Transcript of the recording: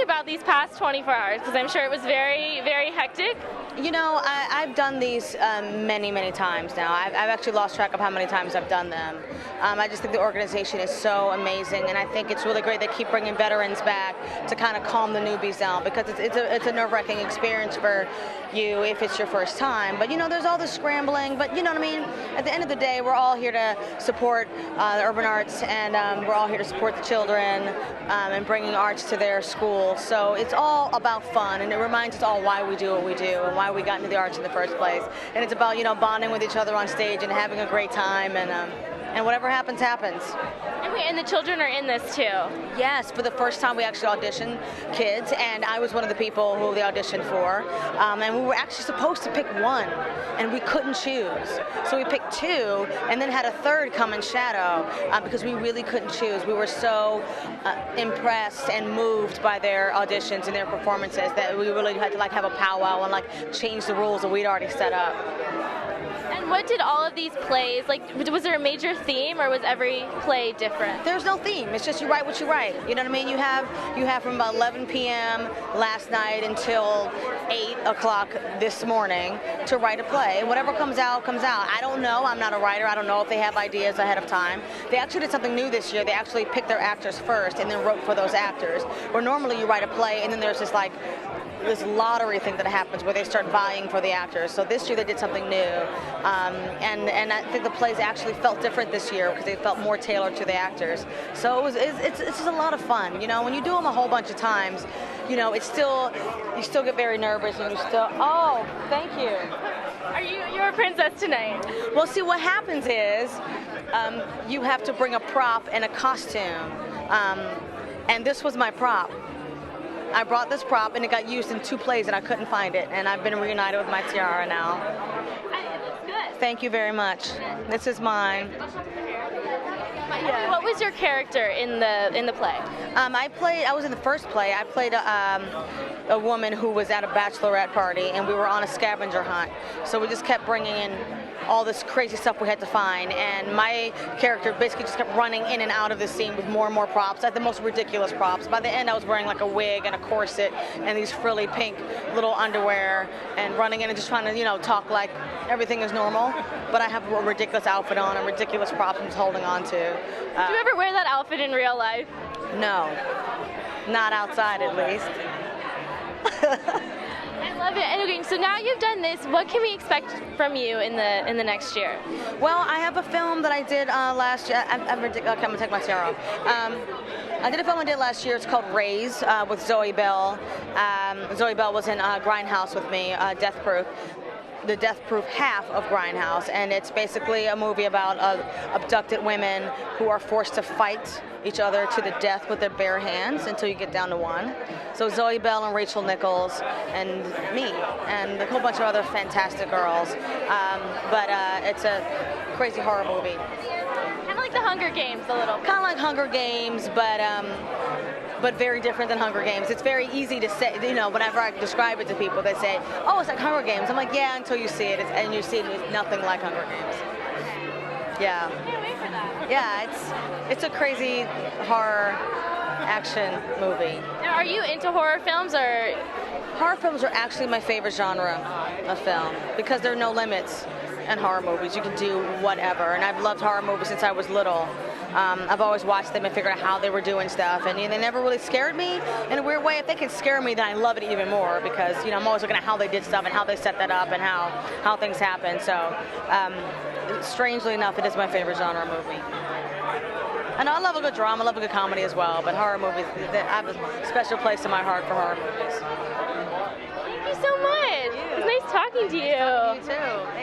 you about these past 24 hours? Because I'm sure it was very, very hectic. You know, I've done these many, many times now. I've actually lost track of how many times I've done them. I just think the organization is so amazing, and I think it's really great they keep bringing veterans back to kind of calm the newbies down, because it's a nerve-wracking experience for you if it's your first time. But you know, there's all this scrambling, but you know what I mean? At the end of the day, we're all here to support the urban arts, and we're all here to support the children and bringing arts to their school. So it's all about fun, and it reminds us all why we do what we do and why we got into the arts in the first place. And it's about, you know, bonding with each other on stage and having a great time, and whatever happens, happens. And the children are in this too. Yes, for the first time we actually auditioned kids, and I was one of the people who they auditioned for. And we were actually supposed to pick one, and we couldn't choose. So we picked two, and then had a third come and shadow, because we really couldn't choose. We were so impressed and moved by their auditions and their performances that we really had to like have a powwow and like change the rules that we'd already set up. And what did all of these plays, like, was there a major theme, or was every play different? There's no theme. It's just you write what you write. You know what I mean? You have from about 11 p.m. last night until 8 o'clock this morning to write a play. And whatever comes out, comes out. I don't know. I'm not a writer. I don't know if they have ideas ahead of time. They actually did something new this year. They actually picked their actors first and then wrote for those actors. Where normally you write a play and then there's this like this lottery thing that happens where they start vying for the actors. So this year they did something new, and I think the plays actually felt different this year because they felt more tailored to the actors. So it's just a lot of fun. You know, when you do them a whole bunch of times, you know, you still get very nervous, and oh, thank you. You're a princess tonight? Well, see, what happens is you have to bring a prop and a costume, and this was my prop. I brought this prop, and it got used in 2 plays, and I couldn't find it, and I've been reunited with my tiara now. It looks good. Thank you very much. This is mine. Yeah. What was your character in the play? I was in the first play. I played a woman who was at a bachelorette party, and we were on a scavenger hunt. So we just kept bringing in all this crazy stuff we had to find, and my character basically just kept running in and out of the scene with more and more props. I had the most ridiculous props. By the end, I was wearing like a wig and a corset and these frilly pink little underwear, and running in and just trying to, you know, talk like everything is normal, but I have a ridiculous outfit on and ridiculous props I'm just holding on to. Do you ever wear that outfit in real life? No, not outside at least. I love it. And okay, so now you've done this, what can we expect from you in the next year? Well, I have a film that I did last year. I'm ridiculous. Okay, I'm gonna take my tiara off. I did a film I did last year. It's called Raise with Zoe Bell. Zoe Bell was in Grindhouse with me, Death Proof. The Death Proof half of Grindhouse, and it's basically a movie about abducted women who are forced to fight each other to the death with their bare hands until you get down to one. So Zoe Bell and Rachel Nichols and me and a whole bunch of other fantastic girls. But it's a crazy horror movie. Kind of like the Hunger Games a little bit. Kind of like Hunger Games, but very different than Hunger Games. It's very easy to say, you know, whenever I describe it to people, they say, oh, it's like Hunger Games. I'm like, yeah, until you see it, and you see it, it's nothing like Hunger Games. Yeah. I can't wait for that. Yeah, it's a crazy horror action movie. Now, are you into horror films, or? Horror films are actually my favorite genre of film because there are no limits in horror movies. You can do whatever, and I've loved horror movies since I was little. I've always watched them and figured out how they were doing stuff, and they never really scared me in a weird way. If they can scare me, then I love it even more because, you know, I'm always looking at how they did stuff and how they set that up and how things happen. So, strangely enough, it is my favorite genre movie. And I love a good drama, I love a good comedy as well, but horror movies, I have a special place in my heart for horror movies. Thank you so much. It was nice talking to you. You too.